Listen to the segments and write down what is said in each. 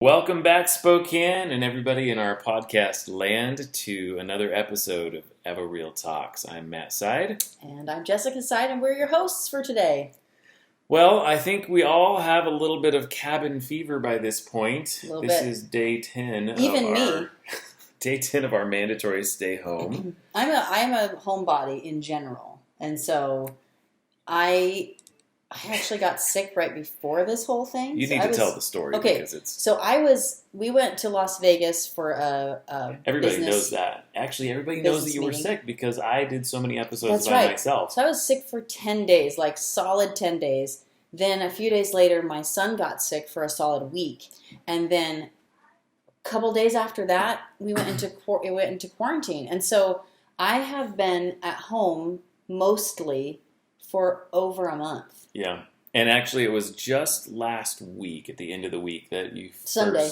Welcome back, Spokane, and everybody in our podcast land to another episode of EvoReal Talks. I'm Matt Side. And I'm Jessica Side, and we're your hosts for today. Well, I think we all have a little bit of cabin fever by this point. A little This bit. is day 10 Even of me. our day 10 of our mandatory stay home. I'm a homebody in general, and so I actually got sick right before this whole thing. You need to tell the story because it's So we went to Las Vegas for a everybody business, knows that. Actually, everybody knows that business you were meeting. sick because I did so many episodes That's by right. myself. So I was sick for 10 days, like solid 10 days. Then a few days later, my son got sick for a solid week, and then a couple days after that, we went into quarantine. And so I have been at home mostly for over a month. Yeah. And actually, it was just last week, at the end of the week, that you Sunday.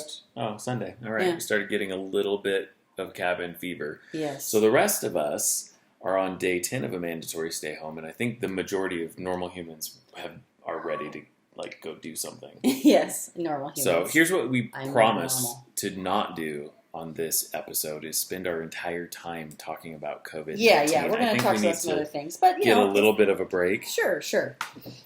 Sunday. All right. Yeah. You started getting a little bit of cabin fever. Yes. So the rest of us are on day 10 of a mandatory stay home. And I think the majority of normal humans are ready to go do something. Yes, normal humans. So here's what we I'm promise normal. to not do on this episode is spend our entire time talking about COVID-19. Yeah, we're I going think to talk we need about some to other things, but get a little bit of a break. Sure.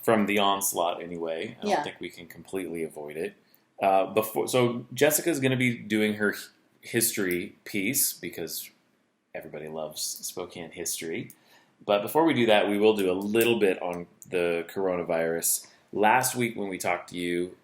From the onslaught anyway. I don't Yeah. think we can completely avoid it. So Jessica's going to be doing her history piece because everybody loves Spokane history. But before we do that, we will do a little bit on the coronavirus. Last week when we talked to you,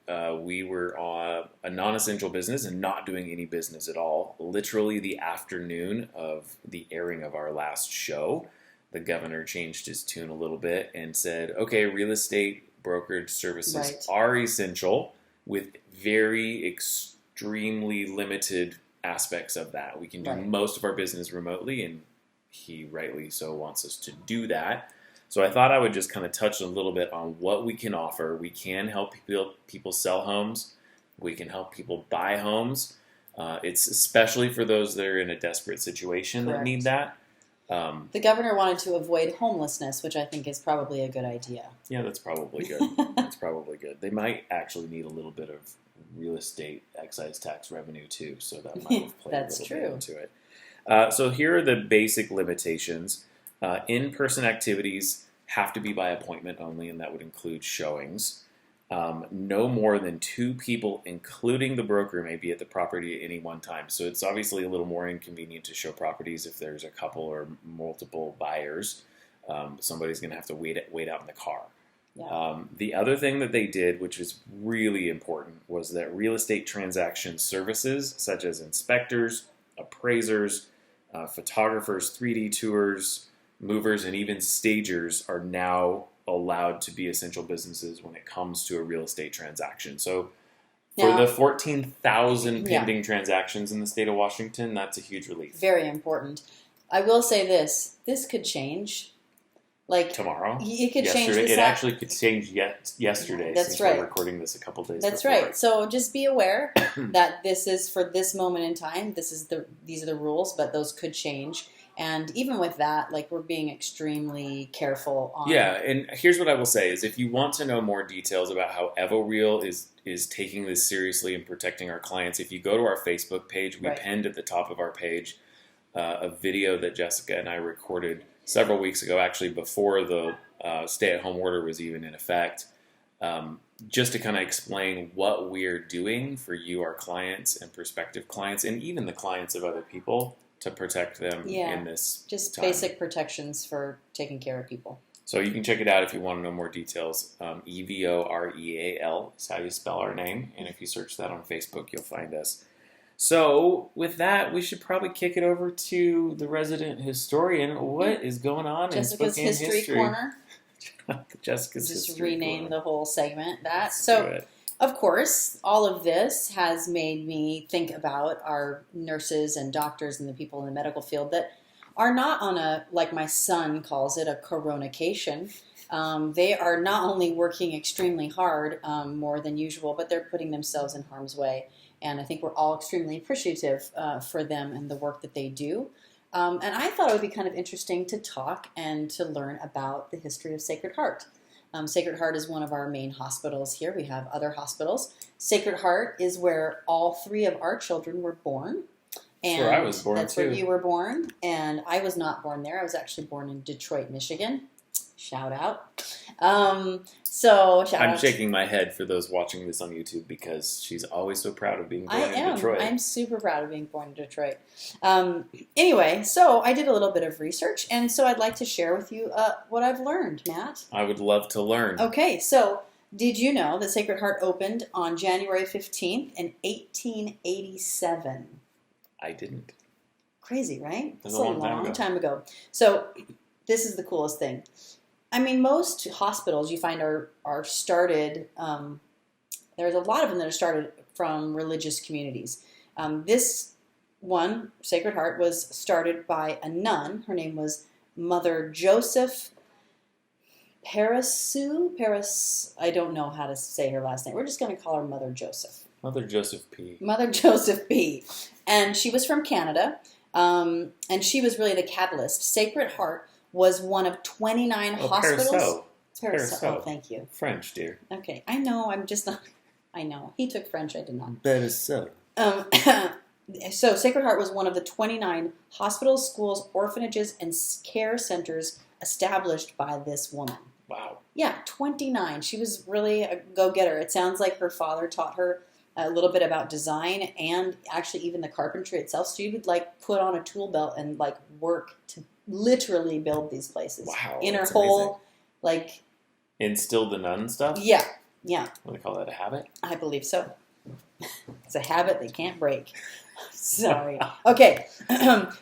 we were on a non-essential business and not doing any business at all. Literally the afternoon of the airing of our last show, the governor changed his tune a little bit and said, okay, real estate brokerage services are essential with very extremely limited aspects of that. We can do most of our business remotely, and he rightly so wants us to do that. So I thought I would just kind of touch a little bit on what we can offer. We can help people sell homes. We can help people buy homes. It's especially for those that are in a desperate situation that need that. The governor wanted to avoid homelessness, which I think is probably a good idea. Yeah, that's probably good. That's probably good. They might actually need a little bit of real estate excise tax revenue too, so that might have played That's a little true. bit into it. So here are the basic limitations. In-person activities have to be by appointment only, and that would include showings. No more than 2 people, including the broker, may be at the property at any one time. So it's obviously a little more inconvenient to show properties if there's a couple or multiple buyers. Somebody's going to have to wait out in the car. Yeah. The other thing that they did, which was really important, was that real estate transaction services, such as inspectors, appraisers, photographers, 3D tours, movers, and even stagers are now allowed to be essential businesses when it comes to a real estate transaction. So for the 14,000 pending transactions in the state of Washington, that's a huge relief. Very important. I will say this could change. Like tomorrow? It could change. It actually could change yesterday. That's since right. We're recording this a couple days That's before. right. So just be aware that this is for this moment in time. These are the rules, but those could change. And even with that, we're being extremely careful on. Yeah, and here's what I will say is if you want to know more details about how EvoReal is taking this seriously and protecting our clients, if you go to our Facebook page, we pinned at the top of our page a video that Jessica and I recorded several weeks ago, actually before the stay-at-home order was even in effect, just to kind of explain what we're doing for you, our clients and prospective clients, and even the clients of other people, to protect them in this just time. basic protections for taking care of people. So you can check it out if you want to know more details. EvoReal is how you spell our name, and if you search that on Facebook, you'll find us. So with that, we should probably kick it over to the resident historian. What is going on Jessica's in Spokane History Corner? Jessica's Just History rename Corner. the whole segment that. Let's do it. Of course, all of this has made me think about our nurses and doctors and the people in the medical field that are not on a, like my son calls it, a coronacation. They are not only working extremely hard, more than usual, but they're putting themselves in harm's way. And I think we're all extremely appreciative for them and the work that they do. And I thought it would be kind of interesting to talk and to learn about the history of Sacred Heart. Sacred Heart is one of our main hospitals here. We have other hospitals. Sacred Heart is where all 3 of our children were born. And that's where I was born, that's too. where you were born. And I was not born there. I was actually born in Detroit, Michigan. Shout out. I'm shaking my head for those watching this on YouTube because she's always so proud of being born in Detroit. I'm super proud of being born in Detroit. Anyway, so I did a little bit of research, and so I'd like to share with you what I've learned, Matt. I would love to learn. Okay, so did you know that Sacred Heart opened on January 15th in 1887? I didn't. Crazy, right? That's a long time ago. So this is the coolest thing. I mean, most hospitals you find are started, there's a lot of them that are started from religious communities. This one, Sacred Heart, was started by a nun. Her name was Mother Joseph Paris, I don't know how to say her last name. We're just going to call her Mother Joseph. Mother Joseph P. Mother Joseph P. And she was from Canada, and she was really the catalyst. Sacred Heart was one of 29 hospitals. Parasol. Oh, thank you. French, dear. Okay, I know. I'm just not. I know. He took French. I did not. Parasol. So Sacred Heart was one of the 29 hospitals, schools, orphanages, and care centers established by this woman. Wow. Yeah, 29. She was really a go-getter. It sounds like her father taught her a little bit about design and actually even the carpentry itself. So she would put on a tool belt and work to literally build these places. Wow. In her whole instilled the nun stuff? Yeah. What do they call that, a habit? I believe so. It's a habit they can't break. Sorry. Okay.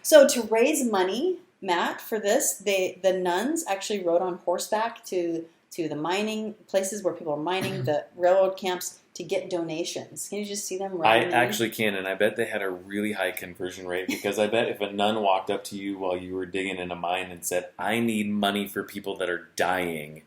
So to raise money, Matt, for this, the nuns actually rode on horseback to the mining places where people are mining, the railroad camps, to get donations. Can you just see them riding? I actually can, and I bet they had a really high conversion rate because I bet if a nun walked up to you while you were digging in a mine and said, I need money for people that are dying,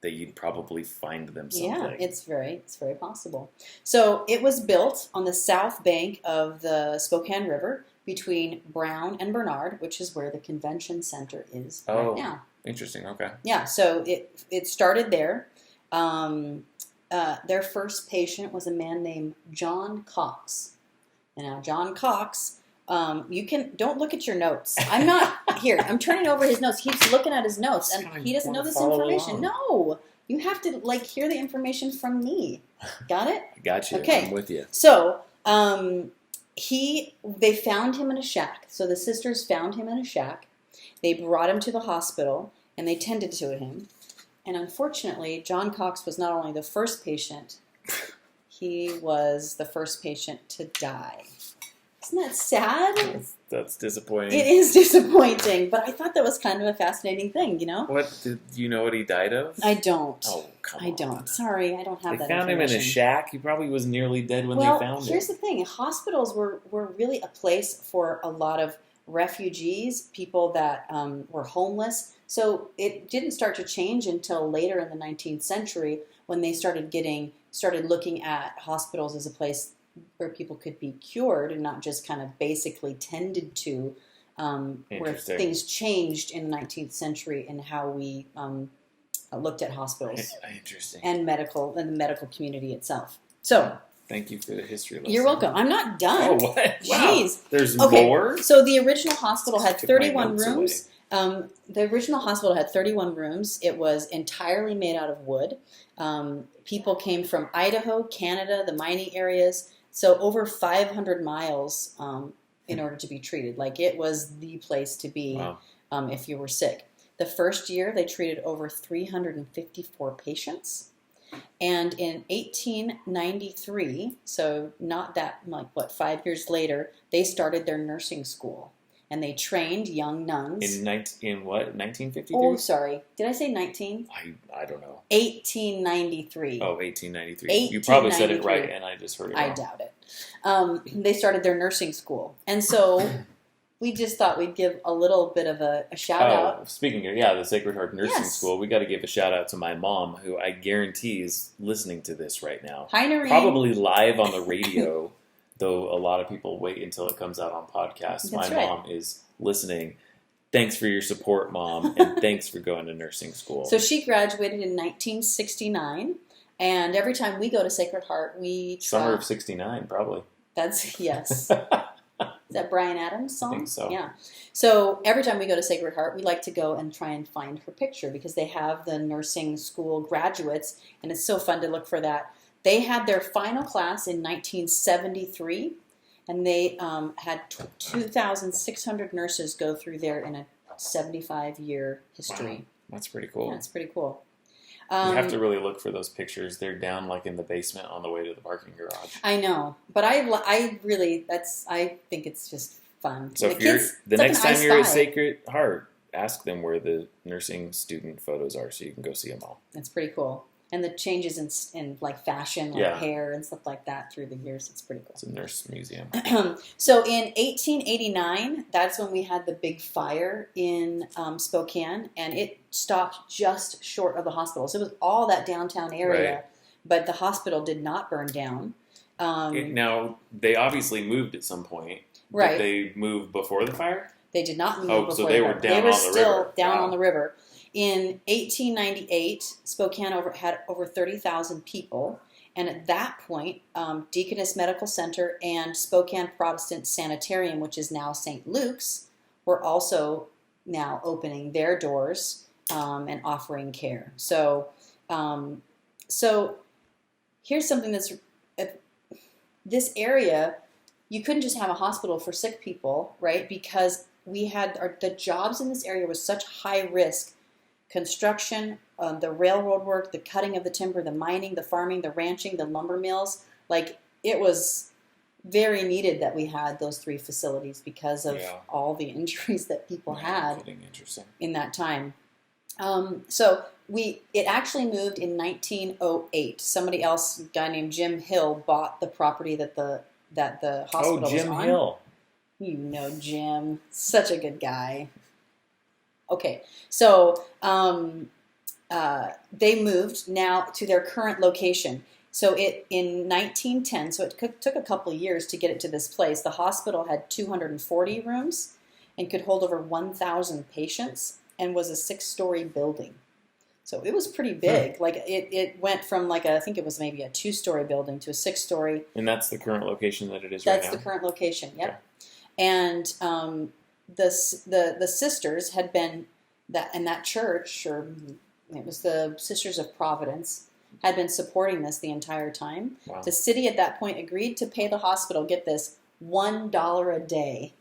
that you'd probably find them something. Yeah, it's very possible. So it was built on the south bank of the Spokane River between Brown and Bernard, which is where the convention center is right now. Interesting, okay. Yeah, so it started there. Their first patient was a man named John Cox. And now John Cox, don't look at your notes. I'm not here. I'm turning over his notes. He keeps looking at his notes, and he doesn't know this information. Along. No, you have to hear the information from me. Got it? I got you. Okay. I'm with you. So they found him in a shack. So the sisters found him in a shack. They brought him to the hospital, and they tended to him. And unfortunately, John Cox was not only the first patient, he was the first patient to die. Isn't that sad? That's disappointing. It is disappointing, but I thought that was kind of a fascinating thing, you know? Do you know what he died of? I don't. Oh, come on. I don't. Sorry, I don't have that They found him in a shack. He probably was nearly dead when they found him. Well, here's the thing. Hospitals were really a place for a lot of refugees, people that were homeless. So it didn't start to change until later in the 19th century when they started looking at hospitals as a place where people could be cured and not just kind of basically tended to, where things changed in the 19th century in how we looked at hospitals. Interesting. And the medical community itself. So thank you for the history lesson. You're welcome. I'm not done. Oh, what? Jeez. Wow. There's more? So the original hospital had 31 rooms. The original hospital had 31 rooms. It was entirely made out of wood. People came from Idaho, Canada, the mining areas. So over 500 miles in order to be treated. It was the place to be if you were sick. The first year, they treated over 354 patients. And in 1893, so not that, 5 years later, they started their nursing school. And they trained young nuns. In what? 1953? Oh, sorry. Did I say 19? I don't know. 1893. Oh, 1893. You probably said it right, and I just heard it wrong. I doubt it. They started their nursing school. And so we just thought we'd give a little bit of a shout-out. Speaking of, the Sacred Heart Nursing School, we got to give a shout-out to my mom, who I guarantee is listening to this right now. Hi, Noreen. Probably live on the radio. Though a lot of people wait until it comes out on podcasts. My mom is listening thanks for your support, Mom, and thanks for going to nursing school. So she graduated in 1969, and every time we go to Sacred Heart, we try... Summer of 69, probably. That's, yes. Is that Bryan Adams' song? I think so. Yeah. So every time we go to Sacred Heart, we like to go and try and find her picture because they have the nursing school graduates, and it's so fun to look for that. They had their final class in 1973, and they had 2,600 nurses go through there in a 75-year history. Wow. That's pretty cool. Yeah, that's pretty cool. You have to really look for those pictures. They're down like in the basement on the way to the parking garage. I know, but I think it's just fun. So next time you're at Sacred Heart, ask them where the nursing student photos are so you can go see them all. That's pretty cool. And the changes in like fashion, like hair and stuff like that through the years, it's pretty cool. It's a nurse museum. So in 1889, that's when we had the big fire in Spokane, and it stopped just short of the hospital. So it was all that downtown area, right. But the hospital did not burn down. Now, they obviously moved at some point. Right. Did they move before the fire? They did not move before the fire. So they were down on the river. They were still down on the river. In 1898, Spokane had over 30,000 people, and at that point, Deaconess Medical Center and Spokane Protestant Sanitarium, which is now St. Luke's, were also now opening their doors and offering care. So here's something that's this area. You couldn't just have a hospital for sick people, right? Because we had the jobs in this area was such high risk. Construction, the railroad work, the cutting of the timber, the mining, the farming, the ranching, the lumber mills. Like, it was very needed that we had those three facilities because of all the injuries that people had in that time. So it actually moved in 1908. Somebody else, a guy named Jim Hill, bought the property that the hospital was on. Oh, Jim Hill. You know Jim. Such a good guy. Okay, so they moved now to their current location. So in 1910, so it took a couple of years to get it to this place. The hospital had 240 rooms and could hold over 1,000 patients and was a 6-story building. So it was pretty big. Like it went from I think it was maybe a 2-story building to a 6-story. And that's the current location that it is right now? That's the current location, yep. Okay. And the sisters had been in that church, or it was the Sisters of Providence, had been supporting this the entire time. Wow. The city at that point agreed to pay the hospital, get this, $1 a day.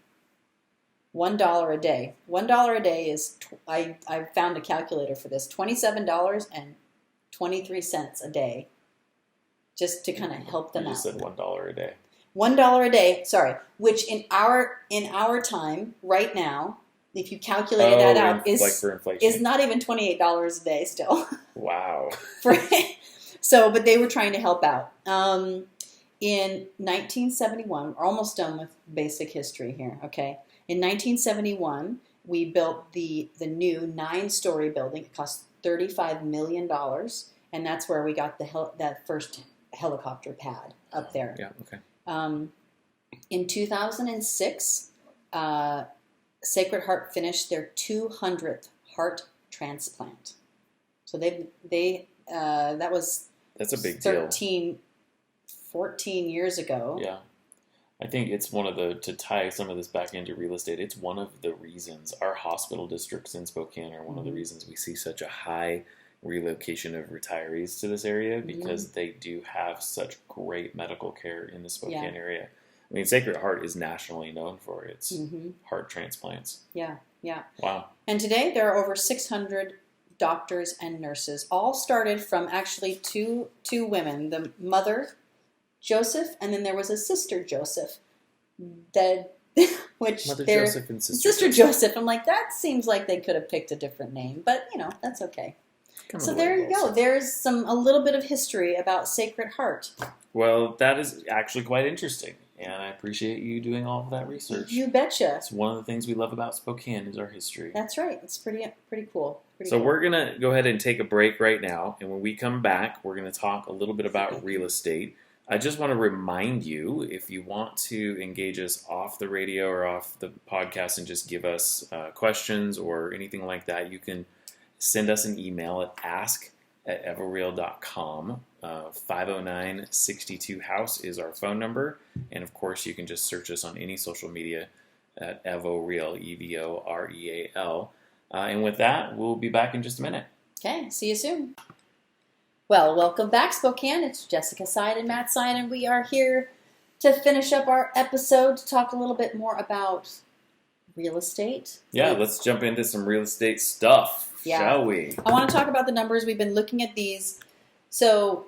$1 a day. $1 a day is, I found a calculator for this, $27.23 a day, just to kind of help them out. You just said $1 a day. $1 a day, sorry, which in our time right now, if you calculated that out, is not even $28 a day still. Wow. So, but they were trying to help out. In 1971, we're almost done with basic history here, okay? In 1971, we built the new 9-story building. It cost $35 million, and that's where we got that first helicopter pad up there. Yeah, okay. In 2006, Sacred Heart finished their 200th heart transplant. So that's a big deal. 14 years ago. Yeah. I think it's to tie some of this back into real estate, it's one of the reasons our hospital districts in Spokane are one of the reasons we see such a high relocation of retirees to this area, because they do have such great medical care in the Spokane area. I mean, Sacred Heart is nationally known for its heart transplants. Yeah, yeah. Wow. And today there are over 600 doctors and nurses, all started from actually two women, the mother, Joseph, and then there was a sister, Joseph, which Mother Joseph and Sister Joseph. I'm like, that seems like they could have picked a different name, but that's okay. So there you go. There's a little bit of history about Sacred Heart. Well, that is actually quite interesting, and I appreciate you doing all of that research. You betcha. It's one of the things we love about Spokane is our history. That's right. It's pretty cool. We're going to go ahead and take a break right now, and when we come back, we're going to talk a little bit about real estate. I just want to remind you, if you want to engage us off the radio or off the podcast and just give us questions or anything like that, you can send us an email at ask@evoreal.com. 509-62-HOUSE is our phone number. And of course, you can just search us on any social media at EvoReal, EvoReal. And with that, we'll be back in just a minute. Okay, see you soon. Well, welcome back, Spokane. It's Jessica Side and Matt Side, and we are here to finish up our episode to talk a little bit more about real estate. Yeah, let's jump into some real estate stuff, shall we? I want to talk about the numbers. We've been looking at these. So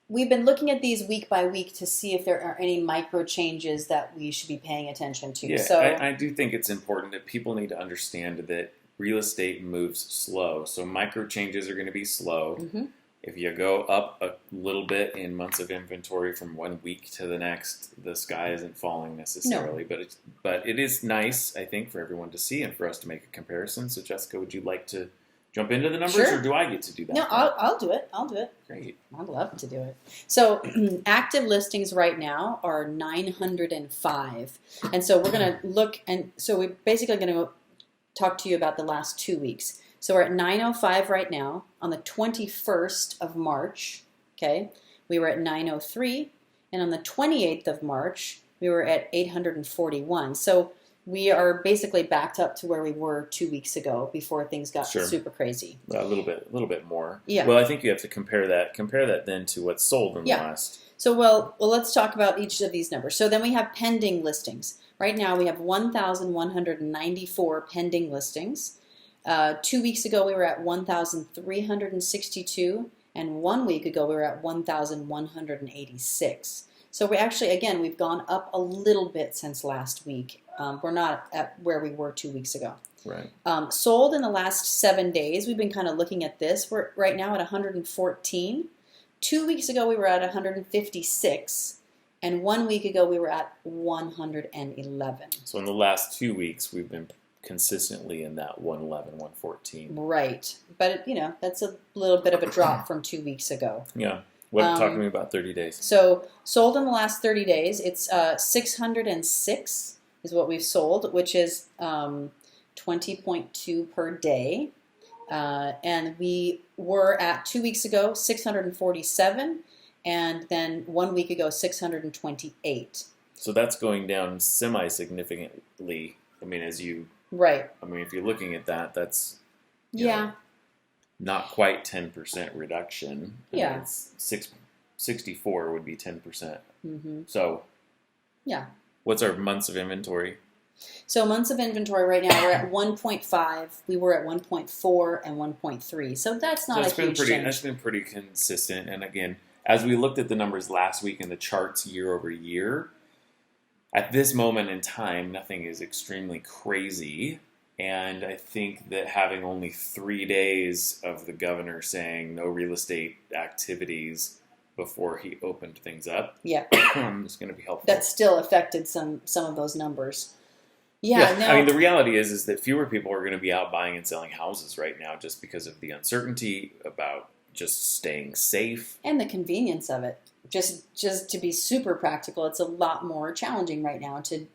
we've been looking at these week by week to see if there are any micro changes that we should be paying attention to. Yeah, so I do think it's important that people need to understand that real estate moves slow. So micro changes are going to be slow. Mm-hmm. If you go up a little bit in months of inventory from one week to the next, the sky isn't falling necessarily. No. But it is nice, I think, for everyone to see and for us to make a comparison. So, Jessica, would you like to jump into the numbers, Sure. or do I get to do that? No, I'll do it. I'll do it. Great. I'd love to do it. So active listings right now are 905. And so we're going to look, and so we're basically going to talk to you about the last 2 weeks. So we're at 905 right now. On the 21st of March, okay, we were at 903. And on the 28th of March, we were at 841. So we are basically backed up to where we were 2 weeks ago before things got super crazy. A little bit more. Yeah. Well, I think you have to compare that then to what's sold in the last. So, well, let's talk about each of these numbers. So then we have pending listings. Right now we have 1,194 pending listings. 2 weeks ago, we were at 1,362, and 1 week ago, we were at 1,186. So we actually, again, we've gone up a little bit since last week. We're not at where we were 2 weeks ago. Right. Sold in the last 7 days, we've been kind of looking at this. We're right now at 114. 2 weeks ago, we were at 156, and 1 week ago, we were at 111. So in the last 2 weeks, we've been consistently in that 111, 114. Right. But, that's a little bit of a drop from 2 weeks ago. Yeah. Talk to me about 30 days. So sold in the last 30 days, it's 606 is what we've sold, which is 20.2 per day. And we were at 2 weeks ago, 647, and then 1 week ago, 628. So that's going down semi-significantly. I mean, Right. I mean, if you're looking at that, that's not quite 10% reduction. Yeah. 64 would be 10%. Mm-hmm. So, yeah. What's our months of inventory? So months of inventory right now, we're at 1.5. We were at 1.4 and 1.3. So that's not a huge change. That's been pretty consistent. And again, as we looked at the numbers last week in the charts year over year, at this moment in time, nothing is extremely crazy. And I think that having only 3 days of the governor saying no real estate activities before he opened things up is going to be helpful. That still affected some of those numbers. Yeah, no. I mean, the reality is that fewer people are going to be out buying and selling houses right now just because of the uncertainty about just staying safe. And the convenience of it. Just to be super practical, it's a lot more challenging right now to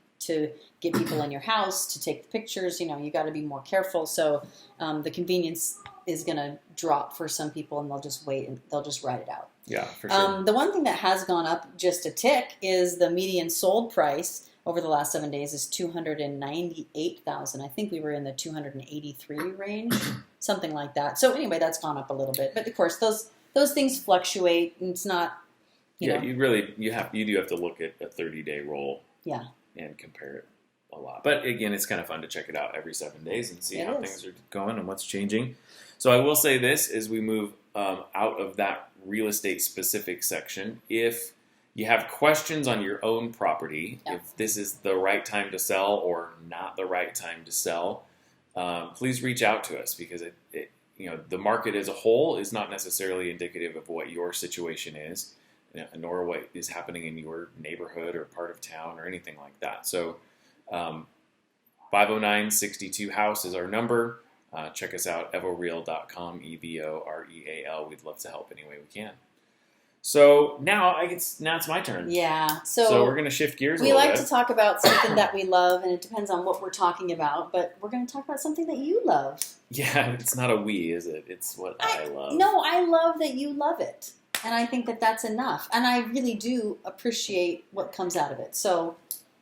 get people in your house, to take the pictures. You got to be more careful. So the convenience is going to drop for some people, and they'll just wait and they'll just ride it out. Yeah, for sure. The one thing that has gone up just a tick is the median sold price over the last 7 days is $298,000. I think we were in the 283 range, something like that. So anyway, that's gone up a little bit. But of course, those things fluctuate, and it's not. You do have to look at a 30-day roll. Yeah. And compare it a lot. But again, it's kind of fun to check it out every 7 days and see how things are going and what's changing. So I will say this as we move out of that real estate specific section. If you have questions on your own property, if this is the right time to sell or not the right time to sell, please reach out to us, because the market as a whole is not necessarily indicative of what your situation is, nor what is happening in your neighborhood or part of town or anything like that. So 509-62-HOUSE is our number. Check us out, EvoReal.com, EvoReal. We'd love to help any way we can. So now it's my turn. Yeah. So we're going to shift gears a we little like bit. to talk about something that we love, and it depends on what we're talking about, but we're going to talk about something that you love. Yeah, it's not a we, is it? It's what I love. No, I love that you love it. And I think that that's enough. And I really do appreciate what comes out of it. So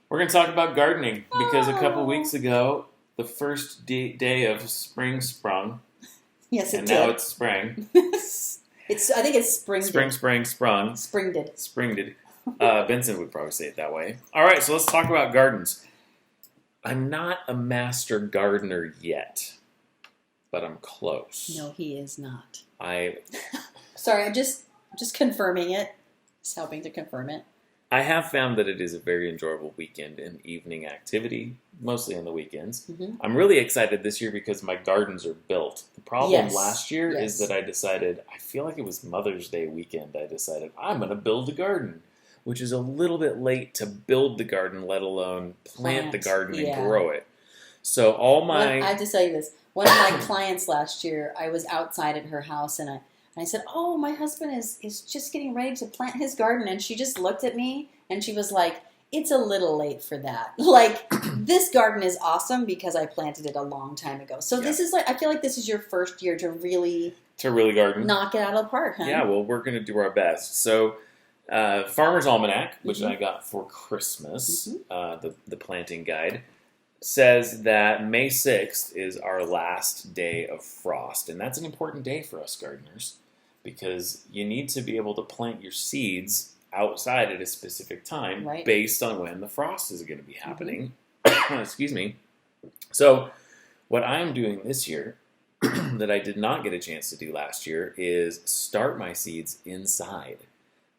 we're going to talk about gardening because a couple weeks ago, the first day of spring sprung. Yes, it and did. now it's spring. I think it's sprung. Sprung. Springed. Benson would probably say it that way. All right, so let's talk about gardens. I'm not a master gardener yet, but I'm close. No, he is not. Sorry, I'm just confirming it. Just helping to confirm it. I have found that it is a very enjoyable weekend and evening activity, mostly on the weekends. Mm-hmm. I'm really excited this year because my gardens are built. The problem last year is that I feel like it was Mother's Day weekend, I decided I'm going to build a garden, which is a little bit late to build the garden, let alone plant the garden and grow it. So I have to tell you this. One of my clients last year, I was outside at her house, and I said, "Oh, my husband is just getting ready to plant his garden." And she just looked at me and she was like, "It's a little late for that. Like, this garden is awesome because I planted it a long time ago." So this is I feel like this is your first year to really garden, knock it out of the park, huh? Yeah, well, we're going to do our best. So, Farmer's Almanac, which I got for Christmas, the planting guide, says that May 6th is our last day of frost. And that's an important day for us gardeners because you need to be able to plant your seeds outside at a specific time based on when the frost is going to be happening. Excuse me. So what I'm doing this year that I did not get a chance to do last year is start my seeds inside.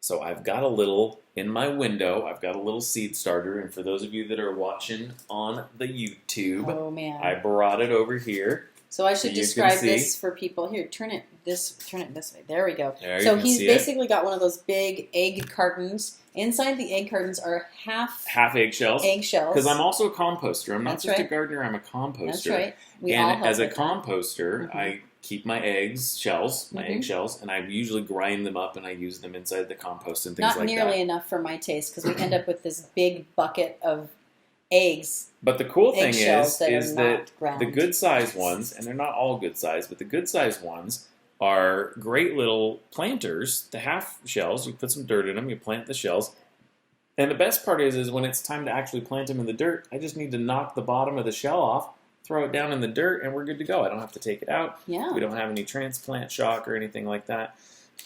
So I've got a little, in my window, I've got a little seed starter. And for those of you that are watching on the YouTube, I brought it over here. So I should describe this for people. Here, turn it this way. There we go. So he's basically got one of those big egg cartons. Inside the egg cartons are half eggshells. Because I'm also a composter. I'm not just a gardener, I'm a composter. That's right. And as a composter, I keep my eggshells, and I usually grind them up and I use them inside the compost and things like that. Not nearly enough for my taste because we end up with this big bucket of eggs. But the cool thing is that the good size ones, and they're not all good size, but the good size ones are great little planters. The half shells, you put some dirt in them, you plant the shells. And the best part is when it's time to actually plant them in the dirt, I just need to knock the bottom of the shell off, throw it down in the dirt, and we're good to go. I don't have to take it out. Yeah. We don't have any transplant shock or anything like that.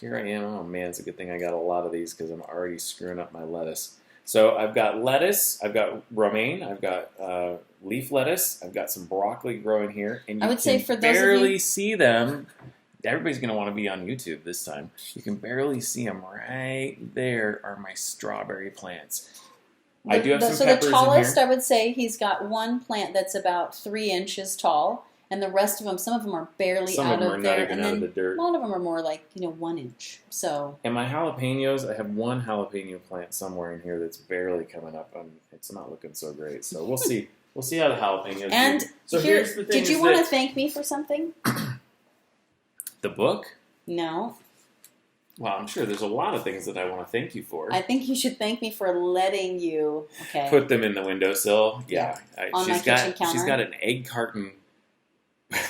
Here I am. Oh man, it's a good thing I got a lot of these because I'm already screwing up my lettuce. So I've got lettuce, I've got romaine, I've got leaf lettuce, I've got some broccoli growing here, and you can barely see them. Everybody's going to want to be on YouTube this time. You can barely see them. Right there are my strawberry plants. I do have some peppers in here. So the tallest, I would say, he's got one plant that's about 3 inches tall, and the rest of them, some of them are barely out of there, and then a lot of them are more like 1 inch. So. And my jalapenos, I have one jalapeno plant somewhere in here that's barely coming up. It's not looking so great. So we'll see. We'll see how the jalapenos. And do. So here's the thing: did you want to thank me for something? The book? No. Well, I'm sure there's a lot of things that I want to thank you for. I think you should thank me for letting you put them in the windowsill. Yeah. On my kitchen counter. She's got an egg carton.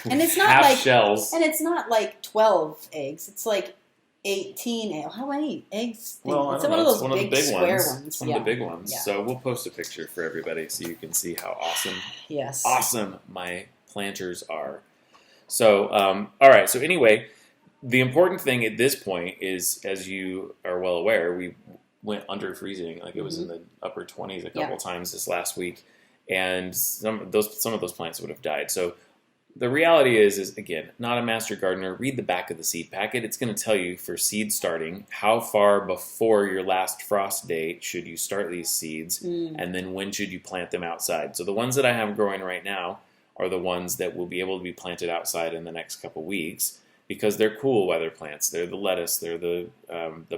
And it's not half shells. And it's not like 12 eggs. It's like 18 eggs. How many eggs? Well, it's one of those big square ones. It's one of the big ones. Yeah. So we'll post a picture for everybody so you can see how awesome my planters are. So, all right. So anyway, the important thing at this point is, as you are well aware, we went under freezing. Like it was in the upper 20s a couple times this last week, and some of those plants would have died. So the reality is again, not a master gardener. Read the back of the seed packet. It's going to tell you for seed starting how far before your last frost date should you start these seeds, and then when should you plant them outside. So the ones that I have growing right now are the ones that will be able to be planted outside in the next couple weeks because they're cool weather plants. They're the lettuce, they're the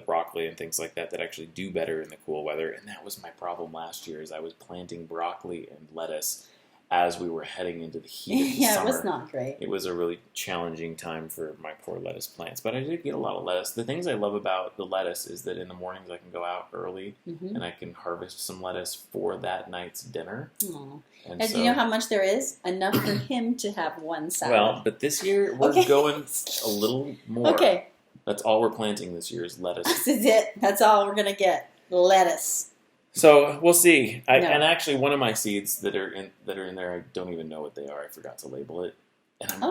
broccoli and things like that actually do better in the cool weather. And that was my problem last year is I was planting broccoli and lettuce as we were heading into the heat of the Yeah, summer. it was not great. It was a really challenging time for my poor lettuce plants, but I did get a lot of lettuce. The things I love about the lettuce is that in the mornings I can go out early and I can harvest some lettuce for that night's dinner. Aw. And And do you know how much there is? Enough for him to have one salad. well, but this year we're going a little more. Okay. That's all we're planting this year is lettuce. This is it. That's all we're going to get. Lettuce. So we'll see. No. And actually, one of my seeds that are in there, I don't even know what they are. I forgot to label it. And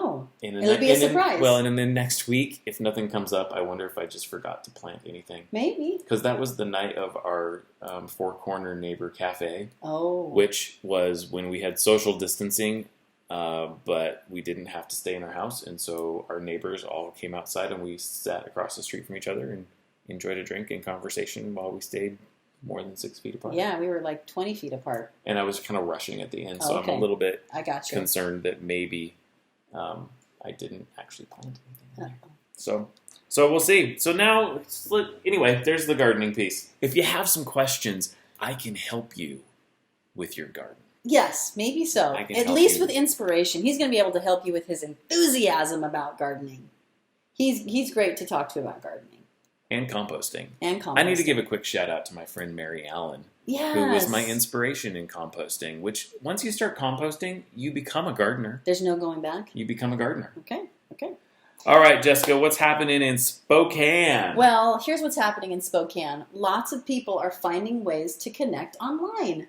It'll be a surprise. And then next week, if nothing comes up, I wonder if I just forgot to plant anything. Maybe. Because that was the night of our Four Corner Neighbor Cafe, Oh. which was when we had social distancing, but we didn't have to stay in our house, and so our neighbors all came outside and we sat across the street from each other and enjoyed a drink and conversation while we stayed more than 6 feet apart. Yeah, we were like 20 feet apart. And I was kind of rushing at the end, so Okay. I'm a little bit I got you. concerned that maybe I didn't actually plant anything. Uh-oh. So we'll see. So now, anyway, there's the gardening piece. If you have some questions, I can help you with your garden. Yes, maybe so. I can At help least you. with inspiration. He's going to be able to help you with his enthusiasm about gardening. He's great to talk to about gardening And composting. and composting. I need to give a quick shout out to my friend Mary Allen, yes. who was my inspiration in composting, which once you start composting, you become a gardener. There's no going back. You become a gardener. Okay. All right, Jessica, what's happening in Spokane? Well, here's what's happening in Spokane. Lots of people are finding ways to connect online.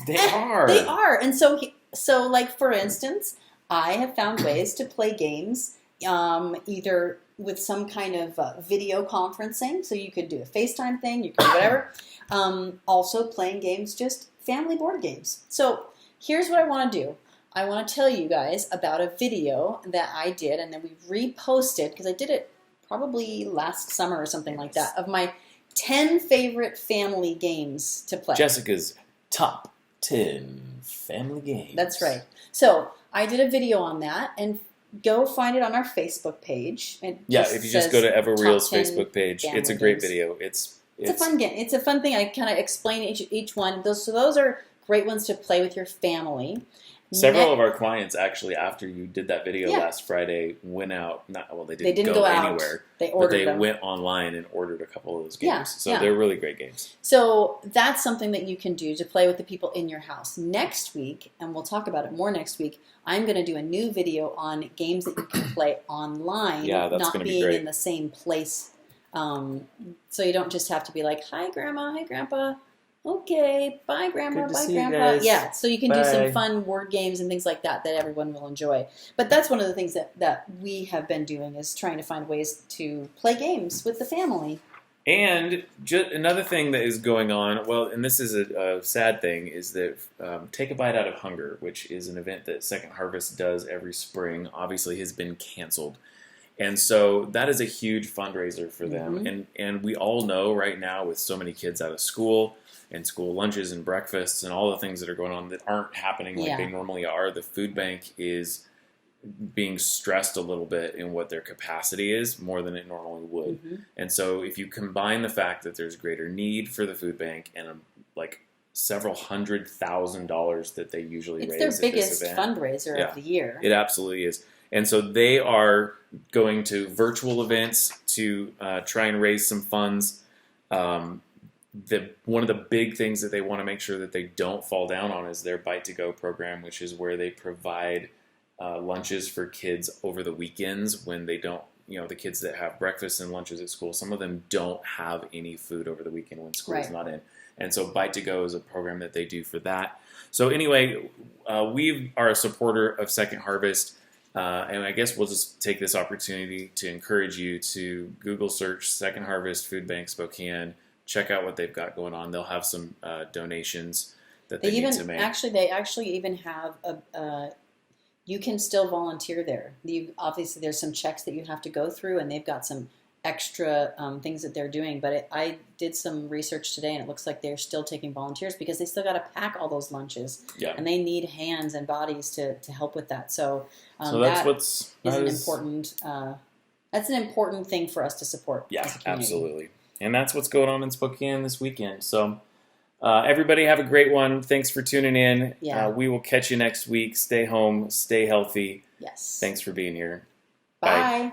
They are. They are. And so like, for instance, I have found ways to play games either with some kind of video conferencing. So you could do a FaceTime thing, you could do whatever. Also playing games, just family board games. So here's what I want to do. I want to tell you guys about a video that I did and then we reposted, because I did it probably last summer or something like that, of my 10 favorite family games to play. Jessica's top 10 family games. That's right. So I did a video on that, and go find it on our Facebook page. If you just go to EvoReal's Top 10 Facebook page, family it's a great games. video. It's a fun game. It's a fun thing. I kind of explain each one. Those are great ones to play with your family. Several of our clients actually, after you did that video Yeah. last Friday, went out. They They didn't go out. anywhere, They but ordered they them. went online and ordered a couple of those games. Yeah, So yeah. they're really great games. So that's something that you can do to play with the people in your house. Next week, and we'll talk about it more next week, I'm going to do a new video on games that you can play online, Yeah, that's not gonna be being great. in the same place. So you don't just have to be like, hi, Grandma, hi, Grandpa. Okay, bye, Grandma, Good to bye, see you Grandpa. guys. Yeah, so you can do Bye. some fun word games and things like that everyone will enjoy. But that's one of the things that we have been doing, is trying to find ways to play games with the family. And another thing that is going on, well, and this is a sad thing, is that Take a Bite Out of Hunger, which is an event that Second Harvest does every spring, obviously has been canceled. And so that is a huge fundraiser for them. Mm-hmm. And we all know right now, with so many kids out of school and school lunches and breakfasts and all the things that are going on that aren't happening like they normally are, the food bank is being stressed a little bit in what their capacity is, more than it normally would. Mm-hmm. And so if you combine the fact that there's greater need for the food bank and like several $100,000 that they usually raise It's their at this biggest event, fundraiser of the year. it absolutely is. And so they are going to virtual events to try and raise some funds. One of the big things that they want to make sure that they don't fall down on is their Bite to Go program, which is where they provide lunches for kids over the weekends when they don't, the kids that have breakfast and lunches at school, some of them don't have any food over the weekend when school is not in. And so Bite to Go is a program that they do for that. So anyway, we are a supporter of Second Harvest. And I guess we'll just take this opportunity to encourage you to Google search Second Harvest Food Bank Spokane. Check out what they've got going on. They'll have some donations that they need to make. They actually even have you can still volunteer there. Obviously, there's some checks that you have to go through, and they've got some extra things that they're doing. But I did some research today, and it looks like they're still taking volunteers because they still got to pack all those lunches, and they need hands and bodies to help with that. So that's an important thing for us to support. Yeah, as a community. absolutely. And that's what's going on in Spokane this weekend. So Everybody have a great one. Thanks for tuning in. Yeah. We will catch you next week. Stay home. Stay healthy. Yes. Thanks for being here. Bye.